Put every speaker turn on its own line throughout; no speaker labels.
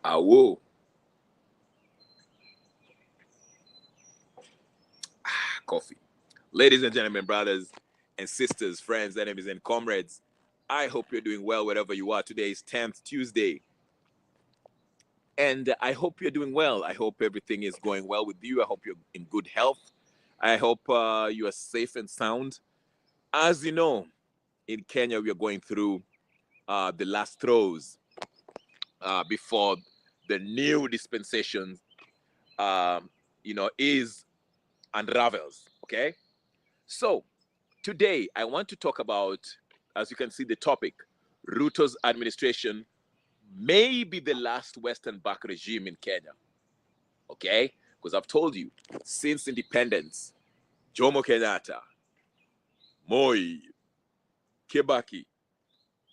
Awo. Coffee. Ladies and gentlemen, brothers and sisters, friends, enemies, and comrades, I hope you're doing well wherever you are. Today is 10th Tuesday, and I hope you're doing well. I hope everything is going well with you. I hope you're in good health. I hope you are safe and sound. As you know, in Kenya, we are going through the last throes before the new dispensation, is unravels. Okay, so today I want to talk about, as you can see, the topic: Ruto's administration may be the last Western-backed regime in Kenya. Okay, because I've told you, since independence, Jomo Kenyatta, Moi, Kibaki,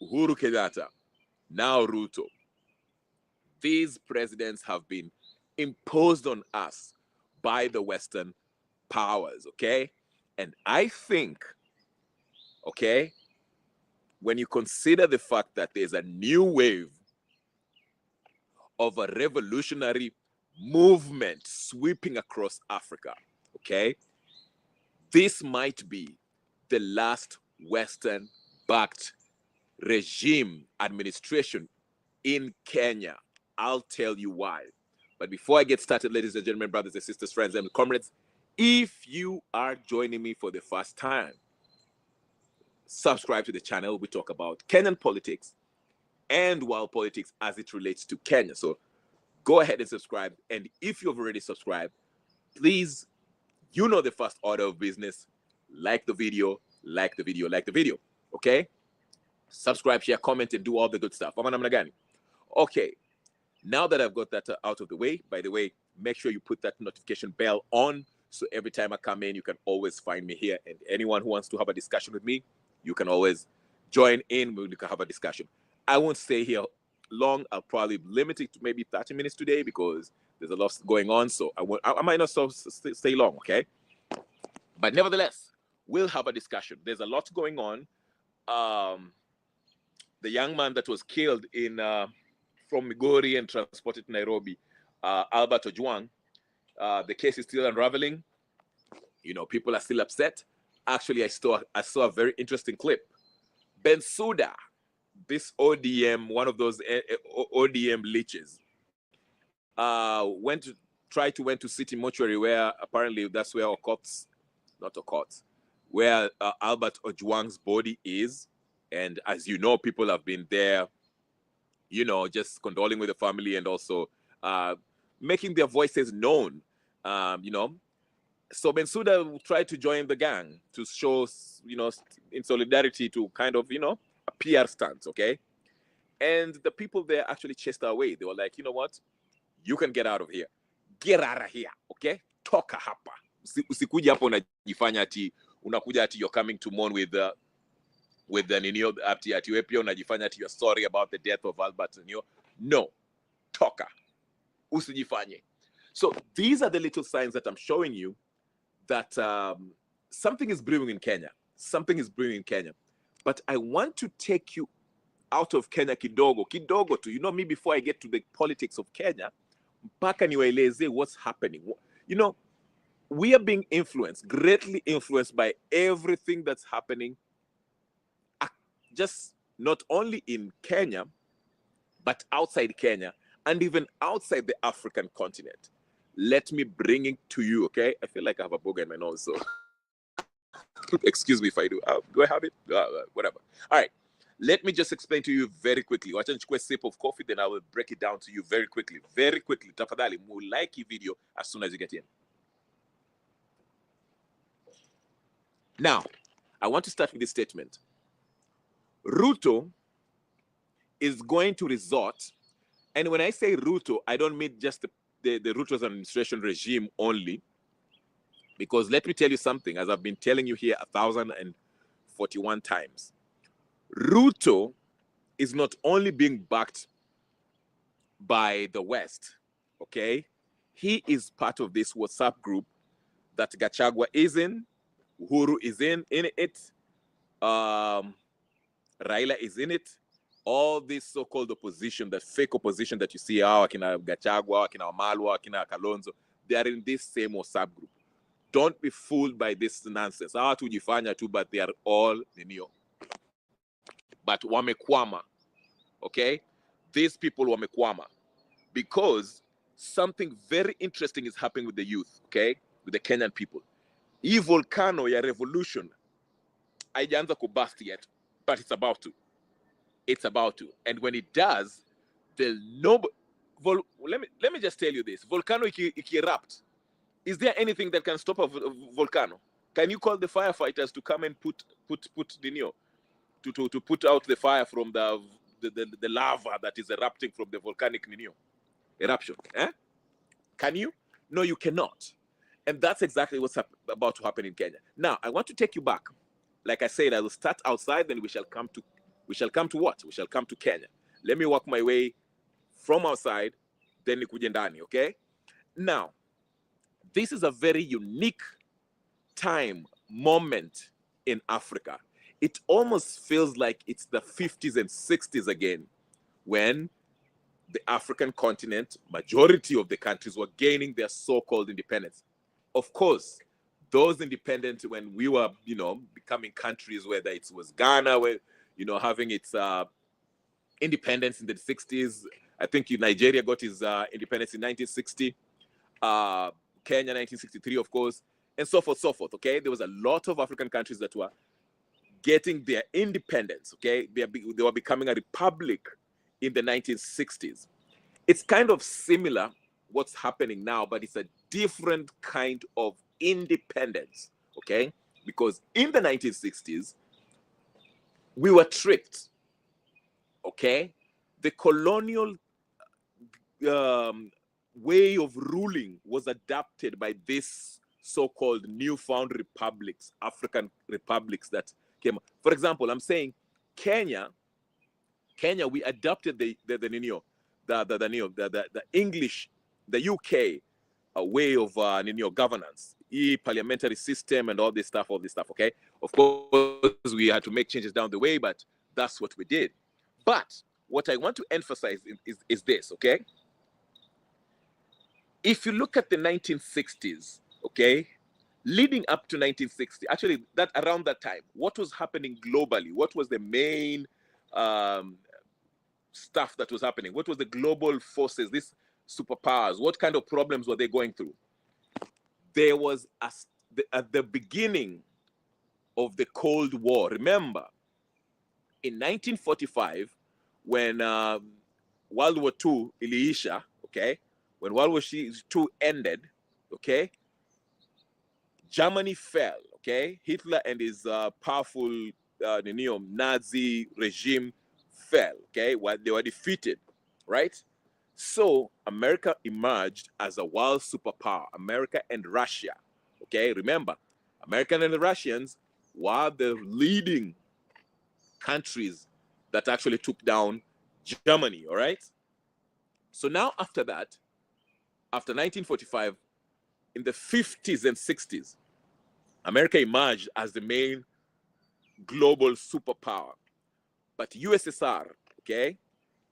Uhuru Kenyatta, now Ruto. These presidents have been imposed on us by the Western powers, okay? And I think, okay, when you consider the fact that there's a new wave of a revolutionary movement sweeping across Africa, okay, this might be the last Western-backed regime administration in Kenya. I'll tell you why. But before I get started, ladies and gentlemen, brothers and sisters, friends and comrades, if you are joining me for the first time, subscribe to the channel. We talk about Kenyan politics and world politics as it relates to Kenya. So go ahead and subscribe. And if you've already subscribed, please, you know the first order of business: like the video, like the video, like the video. Okay? Subscribe, share, comment, and do all the good stuff. Okay. Now that I've got that out of the way, by the way, make sure you put that notification bell on, so every time I come in, you can always find me here. And anyone who wants to have a discussion with me, you can always join in. We can have a discussion. I won't stay here long. I'll probably limit it to maybe 30 minutes today because there's a lot going on. So I might not stay long, okay? But nevertheless, we'll have a discussion. There's a lot going on. The young man that was killed from Migori and transported to Nairobi, Albert Ojwang, the case is still unraveling. You know, people are still upset. Actually, I saw a very interesting clip. Bensouda, this ODM, one of those ODM leeches, went to City Mortuary, where apparently that's where where Albert Ojwang's body is. And as you know, people have been there, you know, just condoling with the family and also making their voices known, you know. So Bensouda tried to join the gang to show, you know, in solidarity, to kind of, you know, a PR stunt, okay? And the people there actually chased her away. They were like, you know what? You can get out of here. Get out of here, okay? Toka hapa. Usikuja hapo unajifanya ati unakuja ati you're coming to mourn with the ninio ati wewe pia unajifanya ati you're sorry about the death of Albert Ninio. No. Toka. Usijifanye. So these are the little signs that I'm showing you that something is brewing in Kenya. Something is brewing in Kenya. But I want to take you out of Kenya kidogo to, you know me, before I get to the politics of Kenya, mpaka niwaeleze what's happening. You know, we are being influenced, greatly influenced by everything that's happening, just not only in Kenya, but outside Kenya, and even outside the African continent. Let me bring it to you, okay? I feel like I have a booger in my nose, so excuse me if I do. Do I have it? Whatever. All right. Let me just explain to you very quickly. Watch and a sip of coffee, then I will break it down to you very quickly. Very quickly. Tafadhali, like the video as soon as you get in. Now, I want to start with this statement. Ruto is going to resort, and when I say Ruto, I don't mean just the Ruto's administration regime only, because let me tell you something, as I've been telling you here 1,041 times. Ruto is not only being backed by the West, okay? He is part of this WhatsApp group that Gachagua is in, Uhuru is in it, Raila is in it, all this so-called opposition, that fake opposition that you see, akina Gachagua, akina Wamalwa, akina Kalonzo, they are in this same WhatsApp group. Don't be fooled by this nonsense. Tujifanya too, but they are all ninio. But wamekwama, okay? These people wamekwama because something very interesting is happening with the youth, okay? With the Kenyan people. Hii volcano ya revolution haijaanza kubust yet, but it's about to. It's about to. And when it does, there'll no... let me just tell you this. Volcano iki erupt. Is there anything that can stop a volcano? Can you call the firefighters to come and put the new to put out the fire from the lava that is erupting from the volcanic eruption? Eh? Can you? No, you cannot. And that's exactly what's about to happen in Kenya. Now, I want to take you back. Like I said, I will start outside, then we shall come to what? We shall come to Kenya. Let me walk my way from outside, then nikuje ndani, okay? Now, this is a very unique moment in Africa. It almost feels like it's the 50s and 60s again, when the African continent, majority of the countries were gaining their so-called independence. Of course, those independent, when we were, becoming countries, whether it was Ghana, where, having its independence in the 60s. I think Nigeria got its independence in 1960. Kenya, 1963, of course, and so forth, okay? There was a lot of African countries that were getting their independence, okay? They were becoming a republic in the 1960s. It's kind of similar what's happening now, but it's a different kind of independence, okay? Because in the 1960s, we were tricked, okay? The colonial way of ruling was adapted by this so-called newfound republics, African republics that came. For example, I'm saying Kenya, we adopted the English, the UK way of governance, parliamentary system and all this stuff, okay? Of course, we had to make changes down the way, but that's what we did. But what I want to emphasize is this, okay? If you look at the 1960s, okay, leading up to 1960, actually around that time, what was happening globally? What was the main stuff that was happening? What was the global forces, these superpowers? What kind of problems were they going through? There was, at the beginning of the Cold War, remember, in 1945, when World War II iliisha, okay, when World War II ended, okay, Germany fell, okay? Hitler and his powerful Nazi regime fell, okay? They were defeated, right? So America emerged as a world superpower, America and Russia, okay? Remember, Americans and the Russians were the leading countries that actually took down Germany, all right? So now after that, after 1945, in the 50s and 60s, America emerged as the main global superpower. But USSR, okay,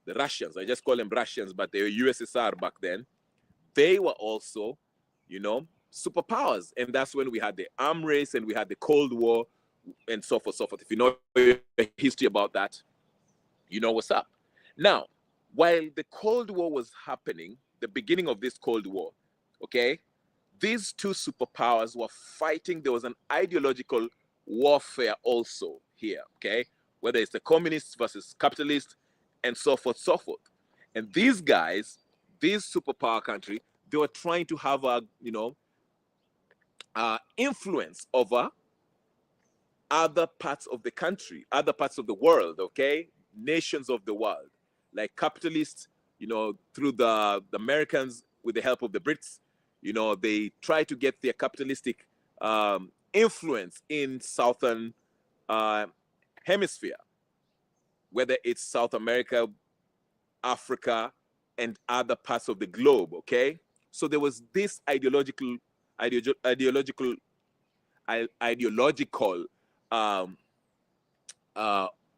the Russians, I just call them Russians, but they were USSR back then, they were also, superpowers. And that's when we had the arm race and we had the Cold War and so forth, so forth. If you know the history about that, you know what's up. Now, while the Cold War was happening, the beginning of this Cold War, okay, these two superpowers were fighting. There was an ideological warfare also here, okay, whether it's the communists versus capitalists and so forth, so forth. And these guys, these superpower country, they were trying to have a, influence over other parts of the country, other parts of the world, okay, nations of the world, like capitalists, through the Americans with the help of the Brits, they try to get their capitalistic influence in Southern Hemisphere, whether it's South America, Africa, and other parts of the globe, okay? So there was this ideological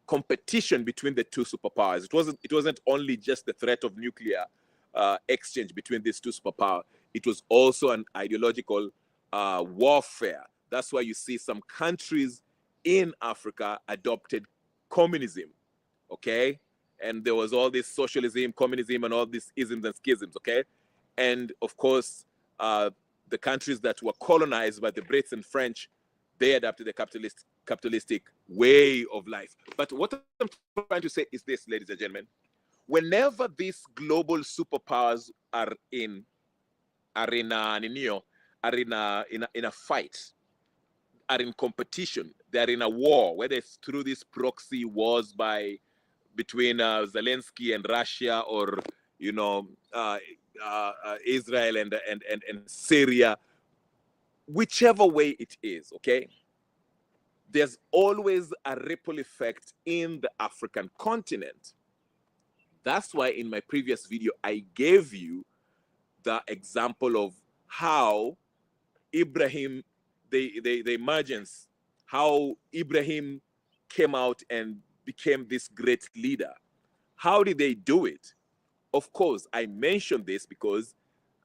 competition between the two superpowers. It wasn't only just the threat of nuclear exchange between these two superpowers. It was also an ideological warfare. That's why you see some countries in Africa adopted communism, okay? And there was all this socialism, communism, and all these isms and schisms, okay? And of course, the countries that were colonized by the Brits and French, they adapted the capitalistic way of life. But what I'm trying to say is this, ladies and gentlemen. Whenever these global superpowers are in a fight, are in competition, they're in a war, whether it's through these proxy wars between Zelensky and Russia, or Israel and Syria, whichever way it is, okay, there's always a ripple effect in the African continent. That's why in my previous video, I gave you the example of how Ibrahim, the emergence, how Ibrahim came out and became this great leader. How did they do it? Of course, I mentioned this because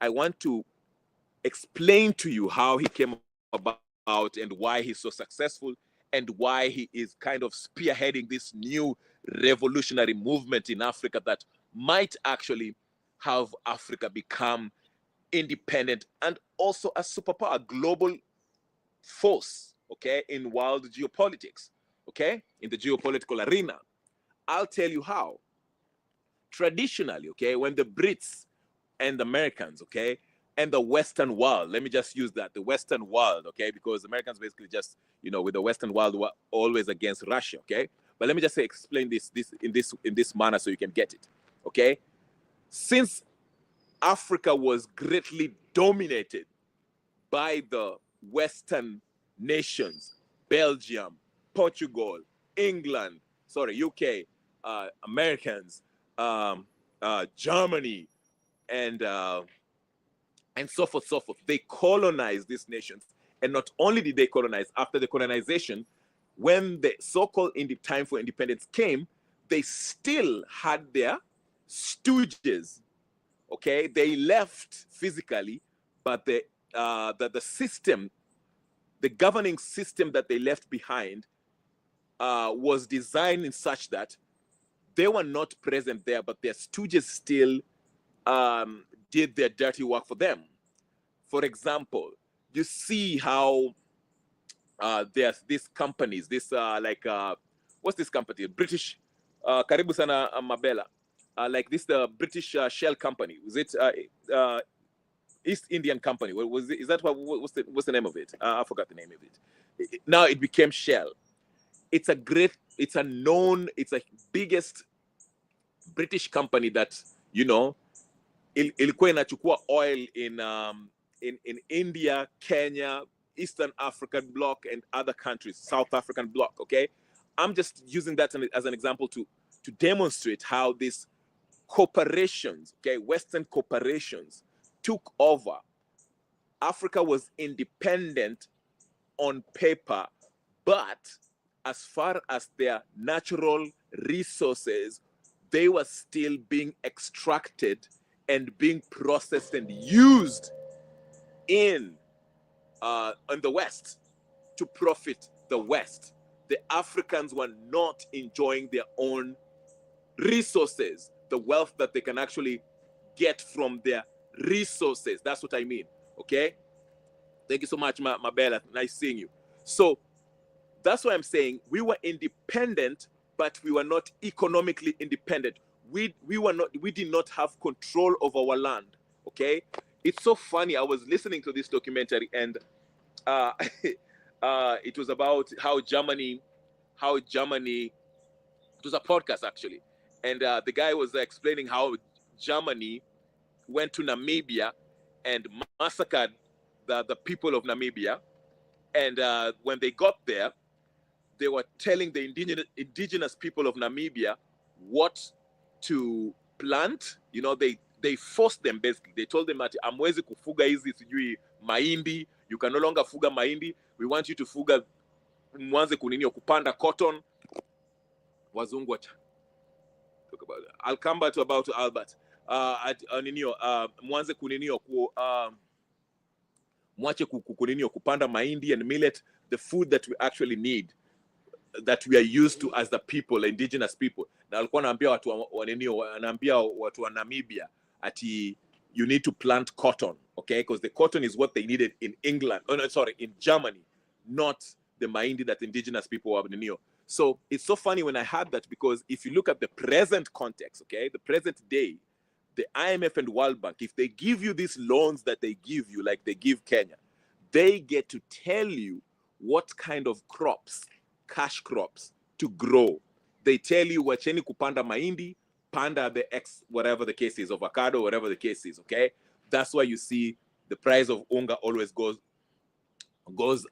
I want to explain to you how he came about and why he's so successful and why he is kind of spearheading this new revolutionary movement in Africa that might actually have Africa become independent and also a superpower, a global force, okay, in world geopolitics, okay, in the geopolitical arena. I'll tell you how. Traditionally, okay, when the Brits and the Americans, okay, and the Western world, let me just use that, the Western world, okay, because Americans basically just, with the Western world were always against Russia, okay? But let me just explain this in this manner so you can get it, okay? Since Africa was greatly dominated by the Western nations, Belgium, Portugal, England, UK, Americans, Germany, and so forth, so forth. They colonized these nations. And not only did they colonize, after the colonization, when the so-called time for independence came, they still had their stooges, okay? They left physically, but the system, the governing system that they left behind was designed in such that they were not present there, but their stooges still did their dirty work for them. For example, you see how there's these companies, what's this company? British, Karibu Sana Mabela, like this, the British Shell company. Was it East Indian company? Is that what's the name of it? I forgot the name of it. Now it became Shell. It's a biggest British company that, ilikuwa inachukua oil in India, Kenya, Eastern African bloc, and other countries, South African bloc, okay? I'm just using that as an example to demonstrate how these corporations, okay, Western corporations took over. Africa was independent on paper, but as far as their natural resources, they were still being extracted and being processed and used in the West to profit the West. The Africans were not enjoying their own resources, the wealth that they can actually get from their resources. That's what I mean, okay? Thank you so much, Mabella. Nice seeing you. So that's why I'm saying we were independent, but we were not economically independent. We did not have control of our land, okay? It's so funny. I was listening to this documentary, and it was about how Germany, it was a podcast actually, and the guy was explaining how Germany went to Namibia and massacred the people of Namibia, and when they got there, they were telling the indigenous people of Namibia what to plant. They forced them, basically. They told them that amwezi kufuga hizi sijui mahindi, you can no longer fuga mahindi. We want you to fuga mwanze kuninio kupanda cotton. wazungu wacha talk about that. I'll come back to about Albert. Mwanze kuninio mwache kuninio kupanda mahindi and millet, the food that we actually need, that we are used to as the people, indigenous people. Na alikuwa anaambia watu wa Namibia ati you need to plant cotton, okay? Because the cotton is what they needed in England. Oh no, sorry, in Germany, not the mahindi that indigenous people were Neo. So it's so funny when I had that, because if you look at the present context, okay, the present day, the IMF and World Bank, if they give you these loans that they give you, like they give Kenya, they get to tell you what kind of crops, cash crops, to grow. They tell you wacheni kupanda mahindi, panda the X, whatever the case is, avocado, whatever the case is, okay? That's why you see the price of unga always goes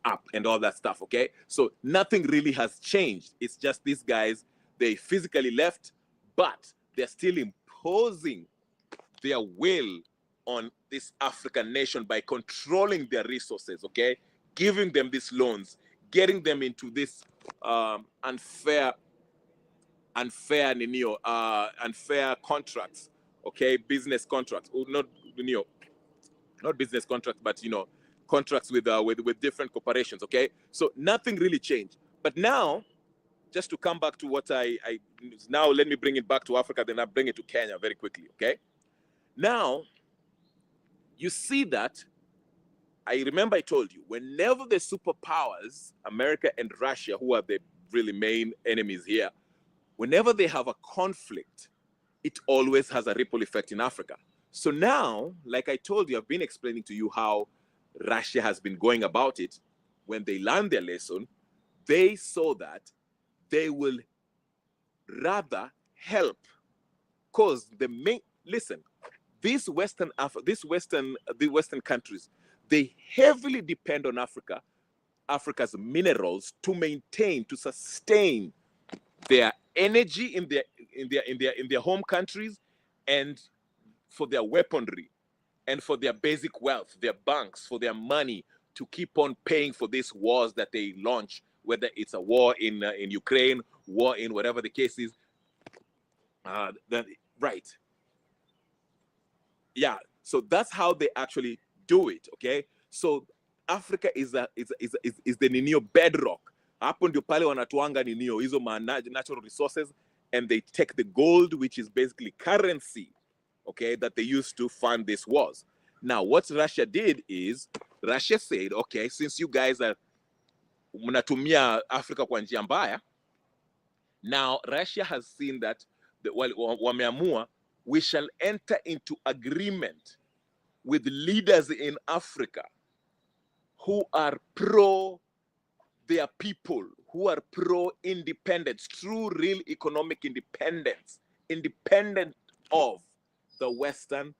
up and all that stuff, okay? So nothing really has changed. It's just these guys, they physically left, but they're still imposing their will on this African nation by controlling their resources, okay? Giving them these loans, getting them into this unfair contracts, okay? Business contracts, not business contracts, but contracts with different corporations, okay? So nothing really changed. But now, just to come back to what now let me bring it back to Africa, then I'll bring it to Kenya very quickly, okay? Now, you see that, I remember I told you, whenever the superpowers, America and Russia, who are the really main enemies here, whenever they have a conflict, it always has a ripple effect in Africa. So now, like I told you, I've been explaining to you how Russia has been going about it. When they learned their lesson, they saw that they will rather help, because listen, the Western countries, they heavily depend on Africa's minerals to sustain their energy in their home countries, and for their weaponry, and for their basic wealth, their banks, for their money, to keep on paying for these wars that they launch, whether it's a war in Ukraine, war in whatever the case is. Right. Yeah. So that's how they actually do it. Okay. So Africa is the ninio bedrock. Hapo ndio pale wanatuanga ninio hizo natural resources, and they take the gold, which is basically currency, okay, that they used to fund these wars. Now, what Russia did is, Russia said, okay, since you guys are mnatumia Africa kwa njia mbaya, now Russia has seen that wameamua, we shall enter into agreement with leaders in Africa who are pro their people, who are pro-independence, true, real economic independence, independent of the Western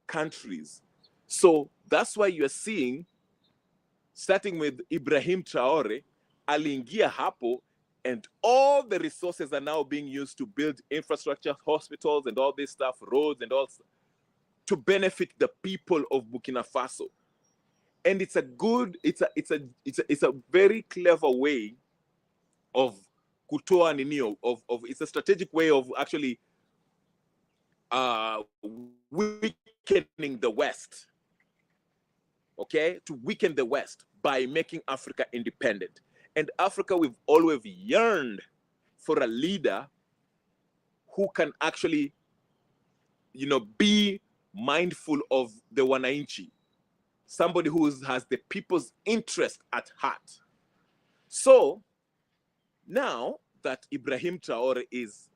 countries. So that's why you're seeing, starting with Ibrahim Traore, aliingia hapo, and all the resources are now being used to build infrastructure, hospitals, and all this stuff, roads, and all, to benefit the people of Burkina Faso. And it's a very clever way of kutoa ninio, it's a strategic way of actually weakening the West, okay, to weaken the West by making Africa independent. And Africa, we've always yearned for a leader who can actually, be mindful of the wananchi, somebody who has the people's interest at heart. So now that Ibrahim Traore is,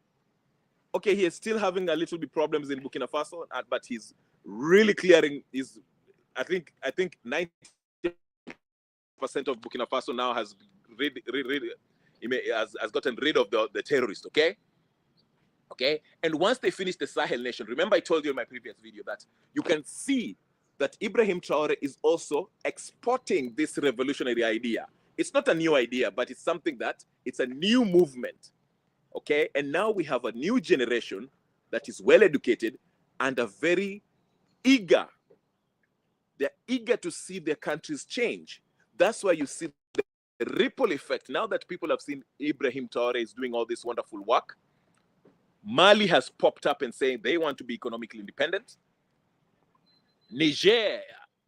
okay, he is still having a little bit problems in Burkina Faso, but he's really clearing his, I think 90% of Burkina Faso now has has gotten rid of the terrorists, okay? Okay, and once they finish the Sahel nation, remember I told you in my previous video that you can see that Ibrahim Traore is also exporting this revolutionary idea. It's not a new idea, but it's something that, it's a new movement, okay? And now we have a new generation that is well-educated and are very eager. They're eager to see their countries change. That's why you see ripple effect. Now that people have seen Ibrahim Traore is doing all this wonderful work, Mali has popped up and saying they want to be economically independent. Niger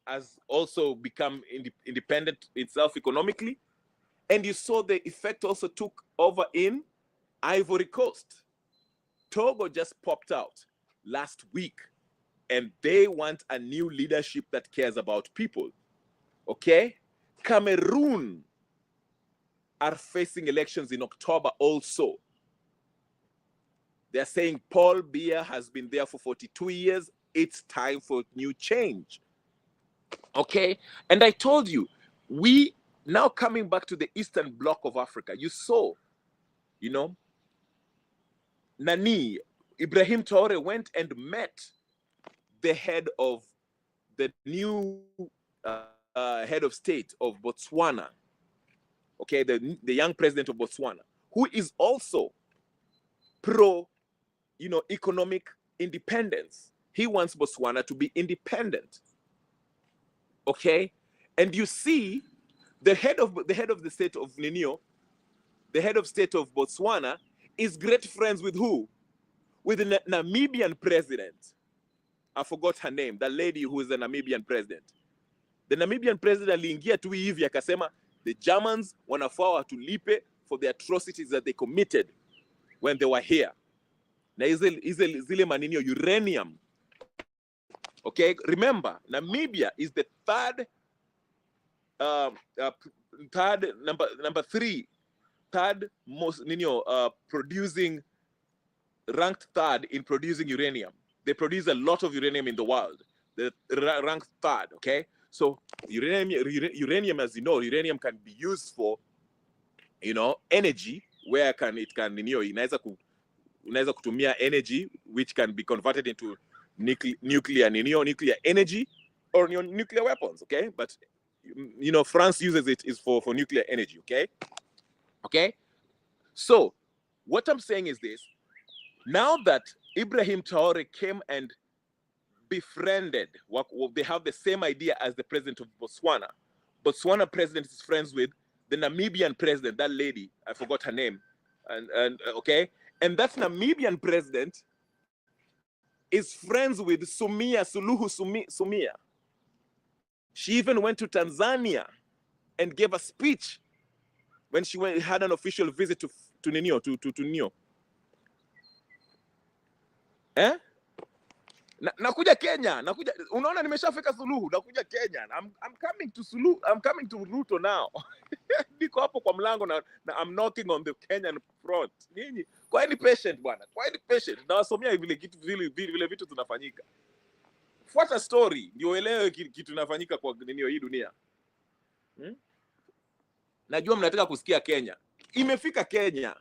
has also become independent itself economically. And you saw the effect also took over in Ivory Coast. Togo just popped out last week, and they want a new leadership that cares about people. Okay? Cameroon are facing elections in October also. They're saying Paul Biya has been there for 42 years. It's time for new change. Okay? And I told you, we now coming back to the Eastern Bloc of Africa, you saw, you know, Nani, Ibrahim Traore went and met the head of the new head of state of Botswana, okay, the young president of Botswana, who is also pro, you know, economic independence. He wants Botswana to be independent, okay? And you see, the head of the state of Ninio, the head of state of Botswana, is great friends with who? With the Namibian president. I forgot her name, the lady who is the Namibian president. The Namibian president aliingia tu hivi akasema the Germans wanafaa watulipe for the atrocities that they committed when they were here. Na zile manini uranium. Okay, remember, Namibia is the third most producing, ranked third in producing uranium. They produce a lot of uranium in the world. The ranked third, okay? So uranium, as you know, uranium can be used for, you know, energy, where it can, inaweza kutumia energy, which can be converted into nuclear energy or nuclear weapons, okay? But, you know, France uses it is for nuclear energy, okay? Okay? So, what I'm saying is this. Now that Ibrahim Traore came and befriended, they have the same idea as the president of Botswana. Botswana president is friends with the Namibian president, that lady, I forgot her name, and okay? And that Namibian president is friends with Samia Suluhu Samia. She even went to Tanzania and gave a speech when she had an official visit to Nio. Eh? Nakuja Kenya, unaona nimeshafika Suluhu, nakuja Kenya. I'm coming to Suluhu, I'm coming to Ruto now. Niko hapo kwa mlango na I'm knocking on the Kenyan front. Nini? Kwa ni patient bwana, kwa ni patient. Na wasomea vile vitu tunafanyika. Fuata story ndio uelewe kitu tunafanyika kwa nini hii dunia. Najua mnataka kusikia Kenya. Imefika Kenya.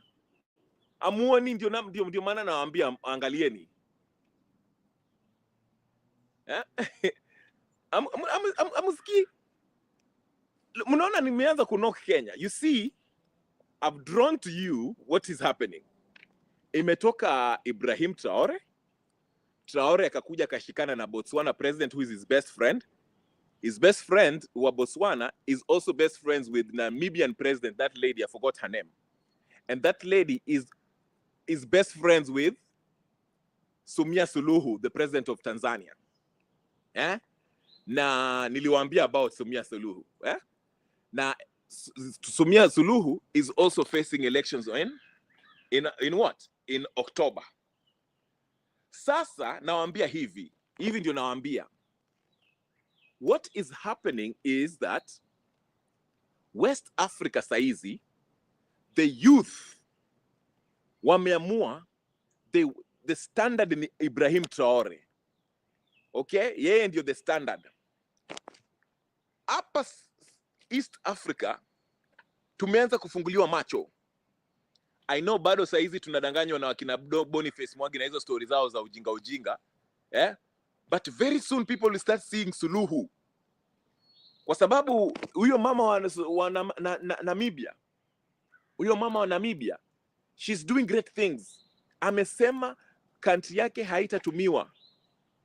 Amuoni ndio maana nawaambia angalieni. Amuski. Mnaona nimeanza kunock Kenya. You see, I've drawn to you what is happening. Imetoka Ibrahim Traore. Traore akakuja kashikana na Botswana president who is his best friend. His best friend wa Botswana is also best friends with Namibian president, that lady, I forgot her name. And that lady is best friends with Samia Suluhu, the president of Tanzania. Eh? Na niliwaambia about Samia Suluhu. Eh? Na Samia Suluhu is also facing elections in what? In October. Sasa nawaambia hivi ndio nawaambia. What is happening is that West Africa saizi, the youth wameamua the standard in Ibrahim Traore. Okay? Yeye ndio the standard. Hapa East Africa tumeanza kufunguliwa macho. I know bado saizi tunadanganywa na wakina Boniface Mwangi na hizo stories zao za ujinga. Eh? But very soon people will start seeing Suluhu. Kwa sababu huyo mama wa Namibia. Huyo mama wa Namibia, she's doing great things. Amesema country yake haitatumiwa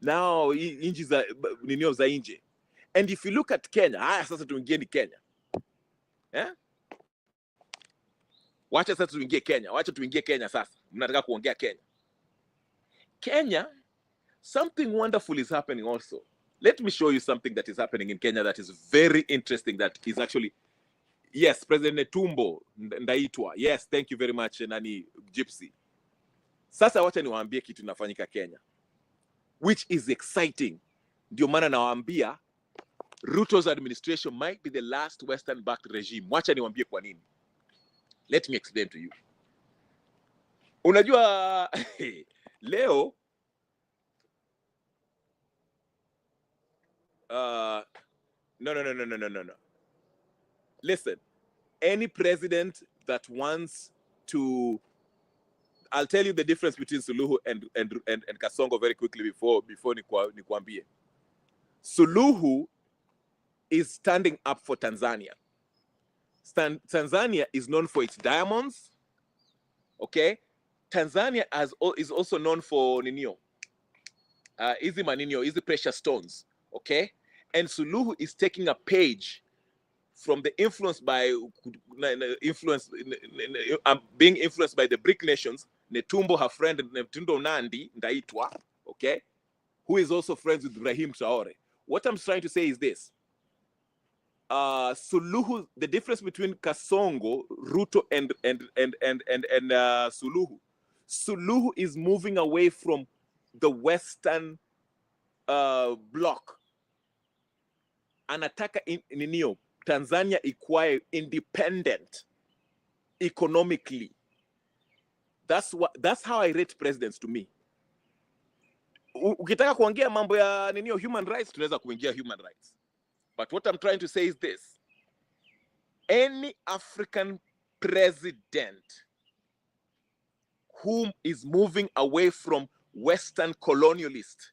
nao inji za ninio za nje. And if you look at Kenya, sasa tuingieni Kenya. Eh? Wacha sasa tuingie Kenya. Wacha tuingie Kenya sasa. Mnataka kuongea Kenya. Kenya, something wonderful is happening also. Let me show you something that is happening in Kenya that is very interesting, that is actually, yes, President Netumbo Ndaitwa. Yes, thank you very much, Nani Gypsy. Sasa wacha niwaambie kitu inafanyika Kenya, which is exciting. Ndio maana nawaambia Ruto's administration might be the last Western-backed regime. Wacha niwaambie kwa nini. Let me explain to you. Unajua leo no. Listen, any president that wants to, I'll tell you the difference between Suluhu and Kasongo very quickly before nikuambie. Suluhu is standing up for Tanzania. Tanzania is known for its diamonds. Okay, Tanzania is also known for Ninio. Easy Maninio, easy precious stones. Okay, and Suluhu is taking a page from the being influenced by the BRIC nations. Netumbo, her friend Netumbo Nandi Ndaitwa, okay, who is also friends with Ibrahim Traore. What I'm trying to say is this. Suluhu, the difference between Kasongo, Ruto, and Suluhu is moving away from the Western bloc. Anataka ninio Tanzania acquire independent economically. That's how I rate presidents to me. Ukitaka kuongea mambo ya ninio human rights, tunaweza kuingia human rights. But what I'm trying to say is this. Any African president whom is moving away from Western colonialists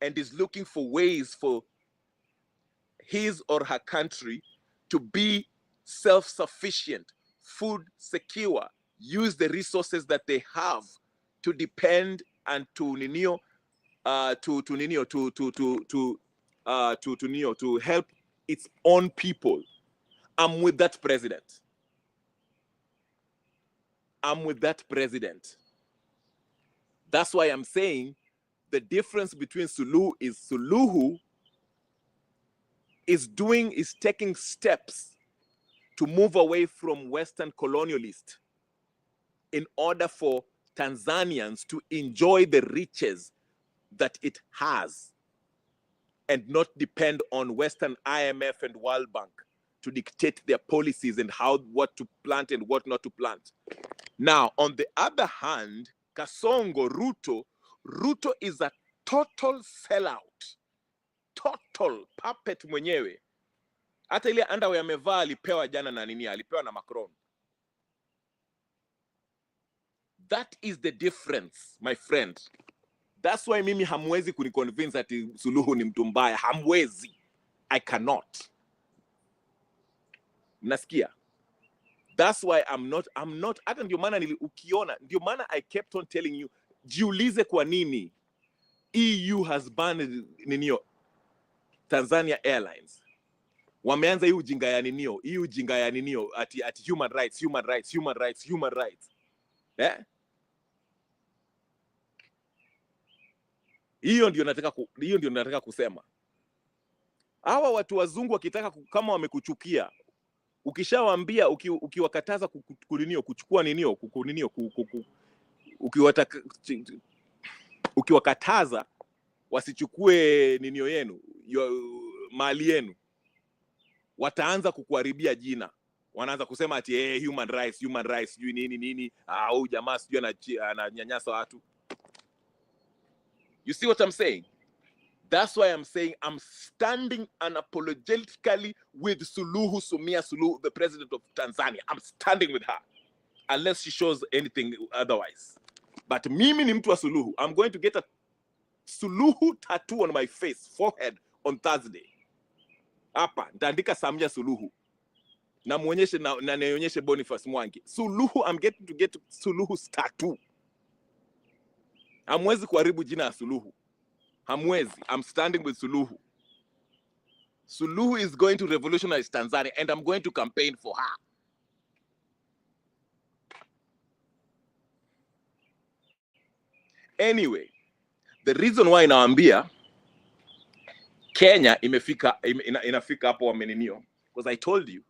and is looking for ways for his or her country to be self-sufficient, food secure, use the resources that they have to depend and to help its own people. I'm with that president. That's why I'm saying the difference between Suluhu is taking steps to move away from Western colonialists in order for Tanzanians to enjoy the riches that it has and not depend on Western IMF and World Bank to dictate their policies and what to plant and what not to plant. Now, on the other hand, Kasongo, Ruto is a total sellout. Total puppet mwenyewe. Hata ile underwear amevaa alipewa jana na nini, alipewa na Macron. That is the difference, my friend. That's why mimi hamwezi kuniconvince ati Suluhu ni mtu mbaya. Hamwezi. I cannot. Nasikia. That's why I'm not. Hata ndio maana ukiona, ndio maana I kept on telling you, jiulize kwa nini EU has banned ninio Tanzania Airlines. Wameanza hii ujinga ya ninio, ati human rights. Eh? Hiyo ndio nataka kusema. Hawa watu wazungu wakitaka kama wamekuchukia, ukishawaambia ukiwakataza kuchukua ninio, ukiwakataza wasichukue ninio yenu, mali yenu, wataanza kukuharibia jina. Wanaanza kusema ati human rights, sijui nini, au jamaa sijui ananyanyasa watu. You see what I'm saying? That's why I'm saying I'm standing unapologetically with Samia Suluhu, the president of Tanzania. I'm standing with her, unless she shows anything otherwise. But mimi ni mtu wa Suluhu. I'm going to get a Suluhu tattoo on my face, forehead, on Thursday. Hapa, nitaandika Samia Suluhu. Na muonyeshe na nionyeshe Boniface Mwangi. Suluhu, I'm getting to get Suluhu's tattoo. Hamwezi kuharibu jina ya Suluhu. Hamwezi. I'm standing with Suluhu. Suluhu is going to revolutionize Tanzania, and I'm going to campaign for her. Anyway, the reason why naambia Kenya inafika hapo wameninio, because I told you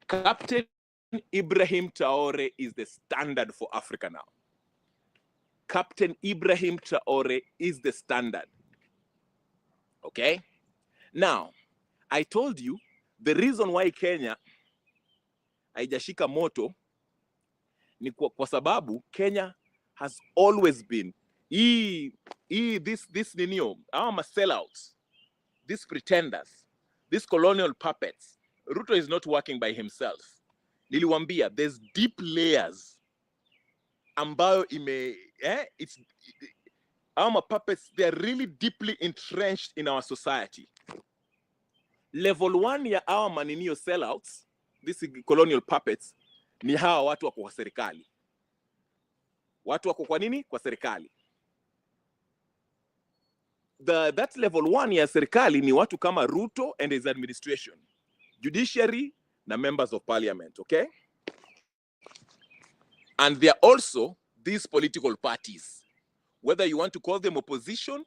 Captain Ibrahim Traore is the standard for Africa now. Captain Ibrahim Traore is the standard. Okay? Now, I told you the reason why Kenya haijashika moto ni kwa sababu Kenya has always been this ninio, our sellouts, these pretenders, these colonial puppets. Ruto is not working by himself. Niliwambia, there's deep layers ambayo our puppets, they're really deeply entrenched in our society. Level 1 ya our maninio sellouts, these colonial puppets, ni hawa watu wako kwa serikali. Watu wako kwa nini? Kwa serikali. That level 1 ya serikali ni watu kama Ruto and his administration, judiciary na members of parliament, okay? And they are also these political parties, whether you want to call them opposition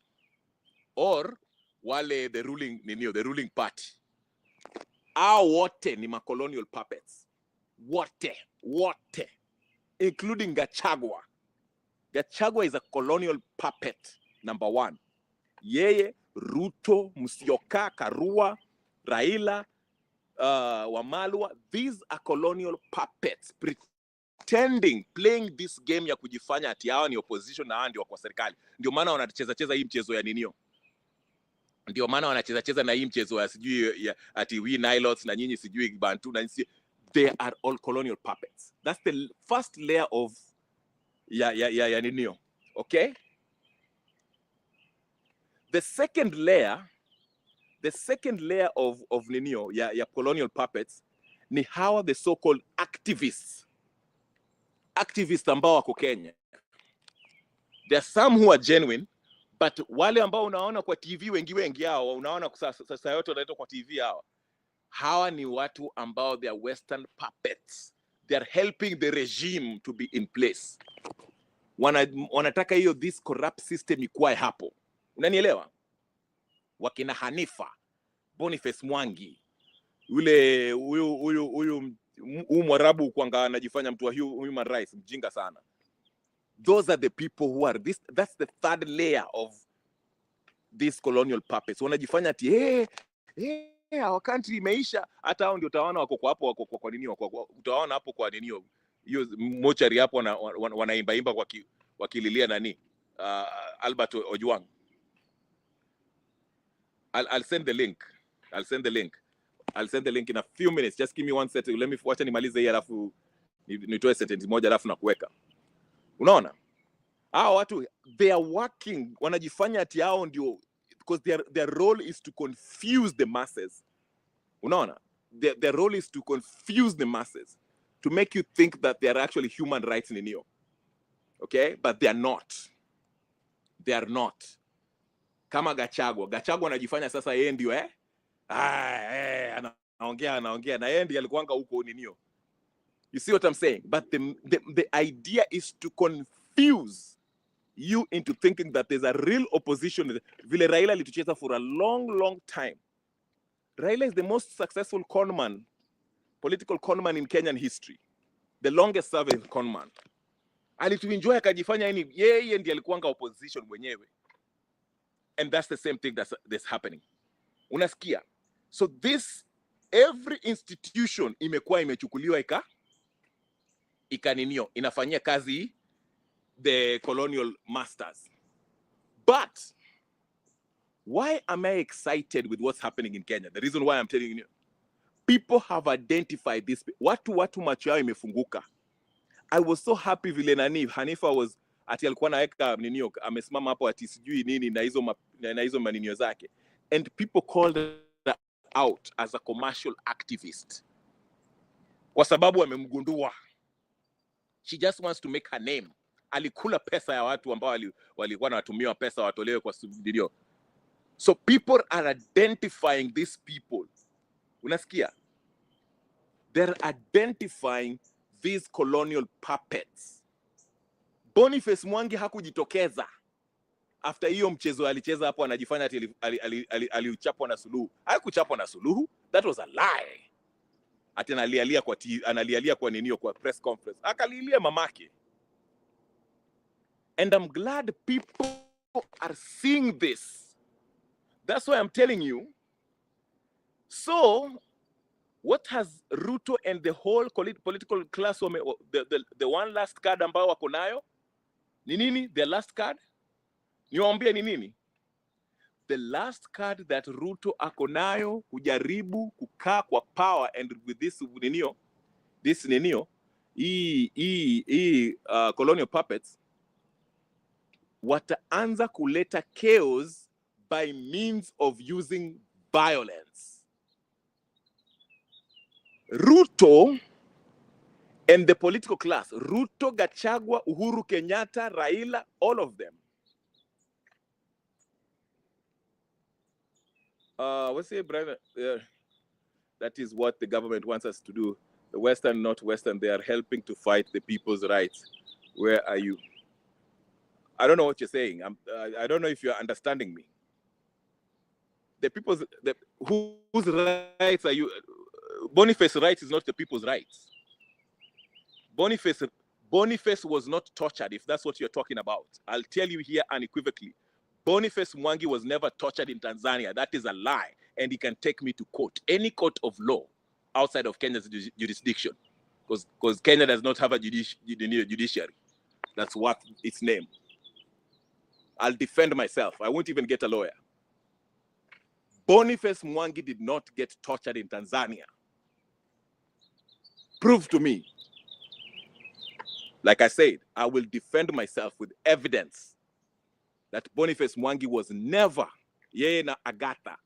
or wale the ruling party. Hao wote ni colonial puppets. Wote. Including Gachagua. Gachagua is a colonial puppet, number 1. Yeye, Ruto, Musyoka, Karua, Raila, Wamalwa, these are colonial puppets pretending, playing this game ya kujifanya ati hawa ni opposition na hawa ndio kwa serikali. Ndio maana wanacheza hii mchezo ya ninio. Ndio maana wanacheza na hii mchezo ya sijui ya ati we Nilots na nyinyi sijui Bantu na nyinyi. They are all colonial puppets. That's the first layer of ya ninio. Okay? The second layer of ninio ya colonial puppets ni hawa the so-called activists. Activists ambao wako Kenya. There are some who are genuine, but wale ambao unaona kwa TV wengi hao, unaona sasa yote wanaitwa kwa TV hawa ni watu ambao they are western puppets. They are helping the regime to be in place. Wanataka hiyo this corrupt system ikuwe hapo. Unanielewa? Wakina Hanifa, Boniface Mwangi, yule huyu Mwarabu kwanga anajifanya mtu wa human rights, mjinga sana. Those are the people who are that's the third layer of these colonial puppets. Wanajifanya ati our country imeisha, hata hao ndio utaona wako kwa nini utaona hapo kwa nini hiyo mochari hapo wanaimba wakililia nani Albert Ojwang. I'll send the link. I'll send the link in a few minutes. Just give me 1 second. Let me wacha nimalize hii alafu nitoe sentence moja alafu na kuweka. Unaona? Hao watu they are working, wanajifanya ati hao ndio, because their role is to confuse the masses. Unaona? Their role is to confuse the masses, to make you think that they are actually human rights ninio. Okay? But they are not. They are not. Kama Gachagua anajifanya sasa yeye ndio anaongea na yeye ndiye alikuanga huko ninio. You see what I'm saying? But the idea is to confuse you into thinking that there's a real opposition. Vile Raila alitucheza for a long time. Raila is the most successful political conman in Kenyan history. The longest serving conman. Alituenjoy akajifanya yeye ndiye alikuanga opposition mwenyewe. And that's the same thing that's happening. Unasikia? So every institution imekuwa imechukuliwa ikaninio, inafanyia kazi the colonial masters. But why am I excited with what's happening in Kenya? The reason why I'm telling you, people have identified this. Watu macho yao imefunguka. I was so happy vile Hanifa was ati alikuwa naeka ninio, amesimama hapo ati sijui nini na hizo maninio zake. And people called her out as a commercial activist. Kwa sababu amemgundua. She just wants to make her name. Alikula pesa ya watu ambao walikuwa wanatumiwa pesa watolewe kwa studio. So people are identifying these people. Unasikia? They're identifying these colonial puppets. Boniface Mwangi hakujitokeza after hiyo mchezo alicheza hapo, anajifanya ati aliuchapwa na Suluhu. Hakuchapwa na Suluhu, that was a lie. Ati analialia kwa ninio kwa press conference, akalilia mamake. And I'm glad people are seeing this. That's why I'm telling you. So what has Ruto and the whole political class, the one last card ambao wako nayo ni nini? The last card niwaambie ni nini? The last card that Ruto ako nayo kujaribu kukaa kwa power, and with this colonial puppets, wataanza kuleta chaos by means of using violence. Ruto and the political class, Ruto, Gachagua, Uhuru Kenyatta, Raila, all of them. What's it, brother? That is what the government wants us to do. The Western, not Western, they are helping to fight the people's rights. Where are you? I don't know what you're saying. I don't know if you're understanding me. The people's, whose rights are you? Boniface's rights is not the people's rights. Boniface was not tortured, if that's what you're talking about. I'll tell you here unequivocally. Boniface Mwangi was never tortured in Tanzania. That is a lie. And he can take me to court, any court of law outside of Kenya's jurisdiction. Because Kenya does not have a judiciary. That's what its name. I'll defend myself. I won't even get a lawyer. Boniface Mwangi did not get tortured in Tanzania. Prove to me. Like I said, I will defend myself with evidence that Boniface Mwangi was never yeye na Agatha.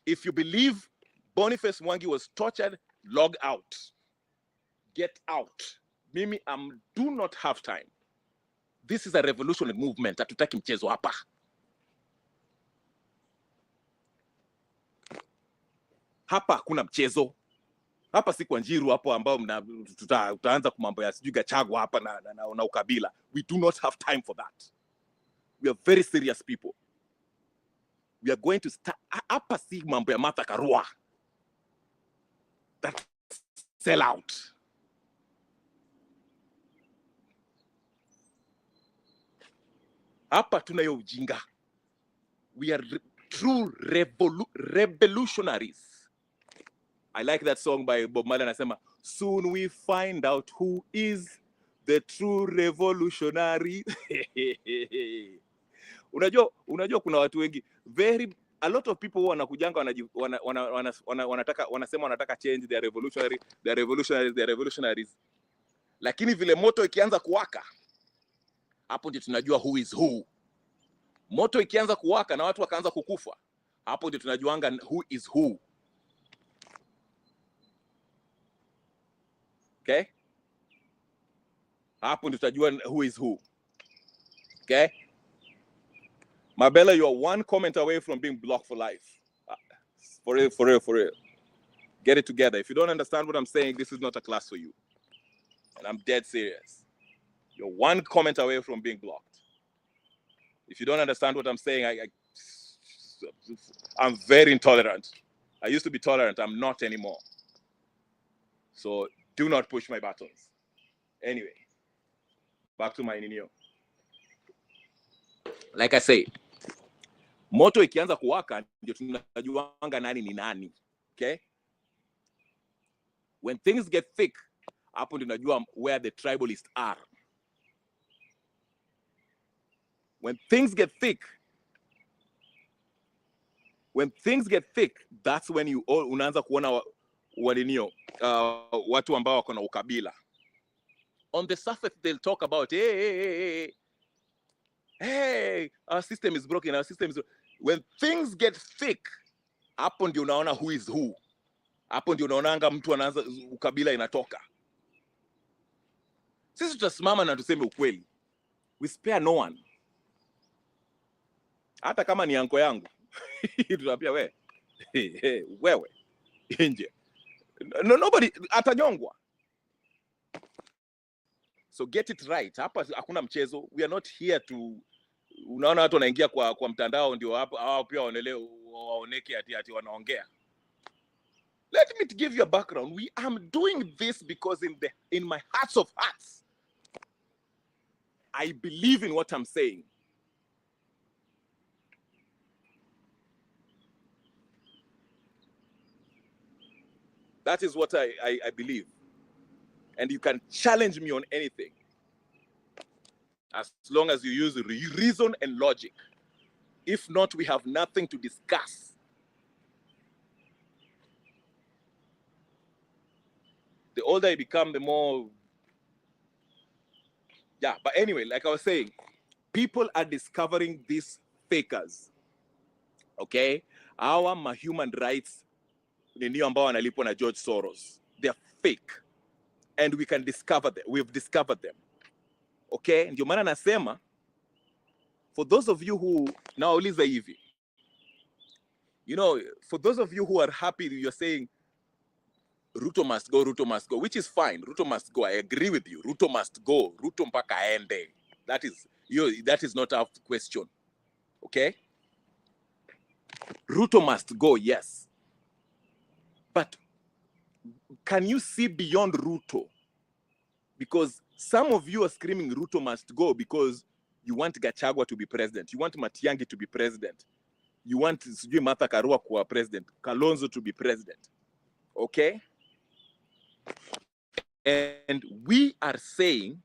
If you believe Boniface Mwangi was tortured, log out. Get out. Mimi, do not have time. This is a revolutionary movement. Hatutaki mchezo hapa. Hapa kuna mchezo. Hapa si kwa Njiru hapo ambao tutaanza kumambo ya sijui Gachagua hapa na ukabila. We do not have time for that. We are very serious people. We are going to start. Hapa si mambo ya Martha Karua. That sell out. Hapa tunayo ujinga. We are true revolutionaries. I like that song by Bob Marley. Anasema, soon we find out who is the true revolutionary. Unajua kuna watu wengi, a lot of people wanakujanga wanasema wanataka change, they are revolutionaries. Lakini vile moto ikianza kuwaka, hapo ndio tunajua who is who. Moto ikianza kuwaka na watu wakaanza kukufa, hapo ndio tunajuanga who is who. Okay? Hapo ndio tutajua who is who. Okay? Mabella, you are one comment away from being blocked for life. For real. Get it together. If you don't understand what I'm saying, this is not a class for you. And I'm dead serious. You're one comment away from being blocked. If you don't understand what I'm saying, I'm very intolerant. I used to be tolerant. I'm not anymore. So do not push my buttons. Anyway, back to my ninio. Like I say, moto ikianza kuwaka ndio tunajuanga nani ni nani. Okay? When things get thick, hapo ndio tunajua where the tribalists are. When things get thick, that's when you all unaanza kuona walinio watu ambao wako na ukabila. On the surface they'll talk about hey, our system is broken, when things get thick, hapo ndio unaona who is who. Hapo ndio unaonanga mtu anaanza ukabila inatoka. Sisi tutasimama na tuseme ukweli. We spare no one. Hata kama ni anko yangu. Tunapia wewe nje. No, nobody atanyongwa. So get it right. Hapa hakuna mchezo. We are not here to, unaona watu wanaingia kwa mtandao ndio hapo hao pia waoneke ati wanaongea. Let me give you a background. I'm doing this because in my heart of hearts, I believe in what I'm saying. That is what I believe. And you can challenge me on anything, as long as you use reason and logic. If not, we have nothing to discuss. The older I become, the more... Yeah, but anyway, like I was saying, people are discovering these fakers. Okay? Our human rights, nini ambao wanalipwa na George Soros, they're fake. And we can discover them. We've discovered them. Okay? Ndio maana nasema, for those of you who, now uliza hivi, you know, for those of you who are happy, you're saying, Ruto must go, which is fine. Ruto must go. I agree with you. Ruto must go. Ruto mpaka aende. That is not our question. Okay? Ruto must go, yes. But can you see beyond Ruto? Because some of you are screaming Ruto must go because you want Gachagua to be president. You want Matiang'i to be president. You want Martha Karua kuwa president. Kalonzo to be president. Okay? And we are saying,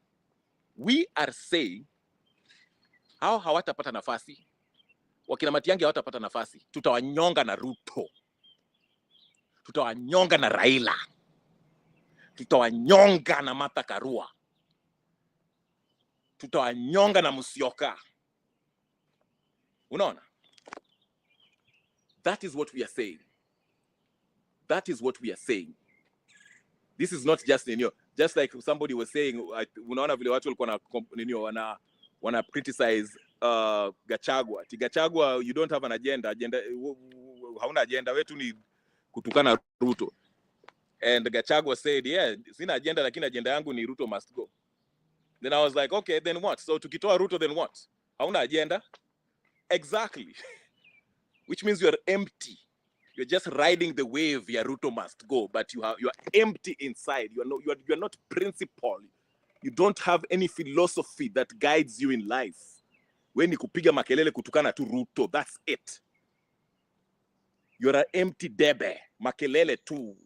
hao hawatapata nafasi. Wakina Matiang'i hawatapata nafasi. Tutawanyonga na Ruto. Tutawanyonga na Raila. Tutawanyonga na Martha Karua. Tutawanyonga na Musyoka. Unaona? That is what we are saying. That is what we are saying. This is not just, just like somebody was saying, unaona vile watu walikuwa wana criticize Gachagua. Gachagua, you don't have an agenda. Hauna agenda, wetu ni kutukana Ruto. And Gachagua said, yeah, sina agenda, lakini agenda yangu ni Ruto must go. Then I was like, okay, then what? So tukitoa Ruto, then what? Hauna agenda? Exactly. Which means you are empty. You're just riding the wave, yeah, Ruto must go, but you are empty inside. You are not principled. You don't have any philosophy that guides you in life. When you kupiga makelele kutukana tu Ruto, that's it. You're an empty debe. Makelele tu.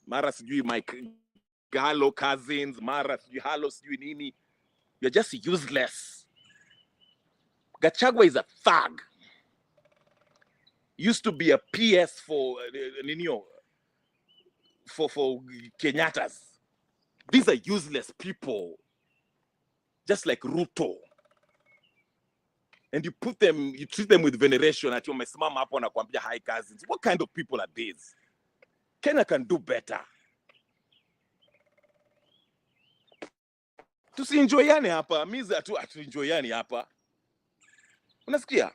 Mara sijui my hello cousins, mara sijui hello sijui nini. You're just useless. Gachagua is a thug. Used to be a PS for for Kenyatas. These are useless people, just like Ruto. And you treat them with veneration. At your mesimama hapo na kuambia hi cousins. What kind of people are these? Kenya can do better. Tusienjoyane hapa. Miza tu atuenjoyane hapa. Unasikia?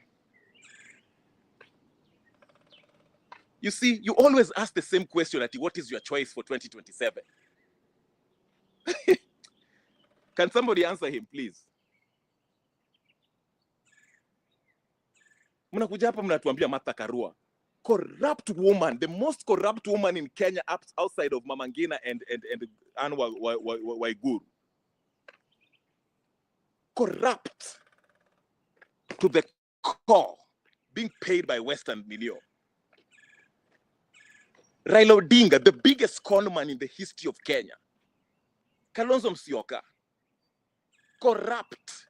You see, you always ask the same question, what is your choice for 2027? Can somebody answer him, please? Mnakuja hapa mnatuambia Martha Karua. Corrupt woman, the most corrupt woman in Kenya outside of Mama Ngina and Anne Waiguru. Corrupt to the core, being paid by Western Million. Raila Odinga, the biggest conman in the history of Kenya. Kalonzo Musyoka, corrupt.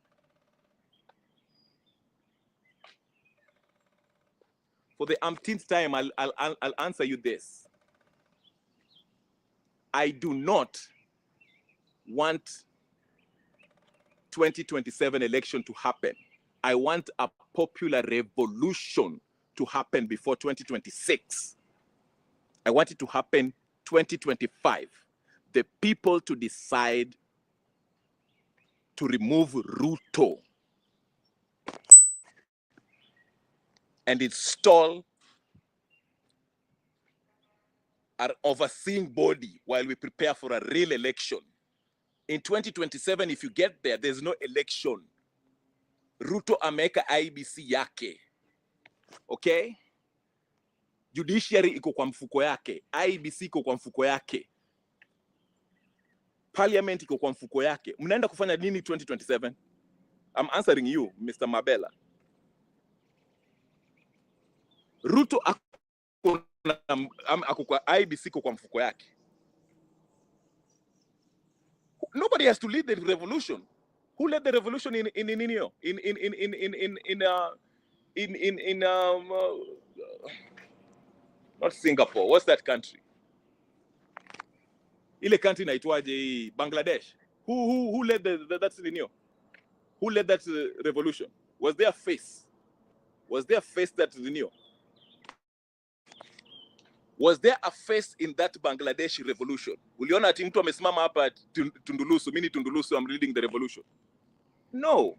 For the umpteenth time, I'll answer you this. I do not want 2027 election to happen. I want a popular revolution to happen before 2026. I want it to happen 2025. The people to decide to remove Ruto and install are overseeing body while we prepare for a real election. In 2027, if you get there, there's no election. Ruto ameka IBC yake. Okay? Judiciary iko kwa mfuko yake. IBC iko kwa mfuko yake. Parliament iko kwa mfuko yake. Mnaenda kufanya nini 2027? I'm answering you, Mr. Mabela. Ruto ako kwa IBC iko kwa mfuko yake. Nobody has to lead the revolution. Who led the revolution not Singapore? What's that country? Ile country inaitwaje? Bangladesh. Who led that Who led that revolution? Was there a face? Was there a face that Was there a face in that Bangladesh revolution? Uliona ati mtu amesimama hapa Tundulusu, mini Tundulusu, I'm leading the revolution. No.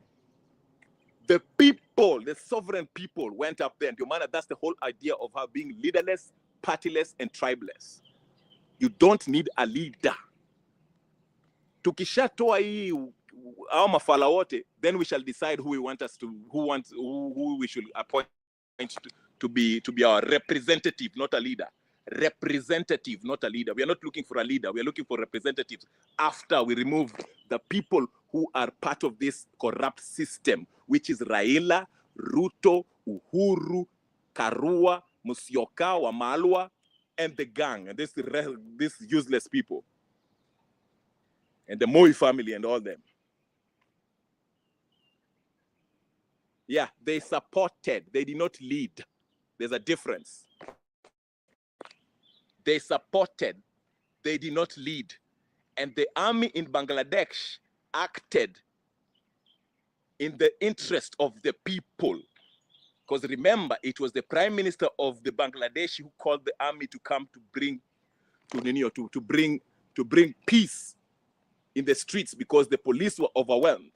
The people, the sovereign people went up there. And that's the whole idea of her being leaderless, partyless, and tribeless. You don't need a leader. Tukishatoa hii au mafala wote, then we shall decide who we should appoint to be our representative, not a leader. Representative, not a leader. We are not looking for a leader. We are looking for representatives after we remove the people who are part of this corrupt system, which is Raila, Ruto, Uhuru, Karua, Musyoka, Wamalwa, and the gang, and this useless people, and the Moi family and all them. Yeah, they supported. They did not lead. There's a difference. They supported. They did not lead. And the army in Bangladesh acted in the interest of the people. Because remember, it was the prime minister of the Bangladesh who called the army to come to bring peace in the streets because the police were overwhelmed.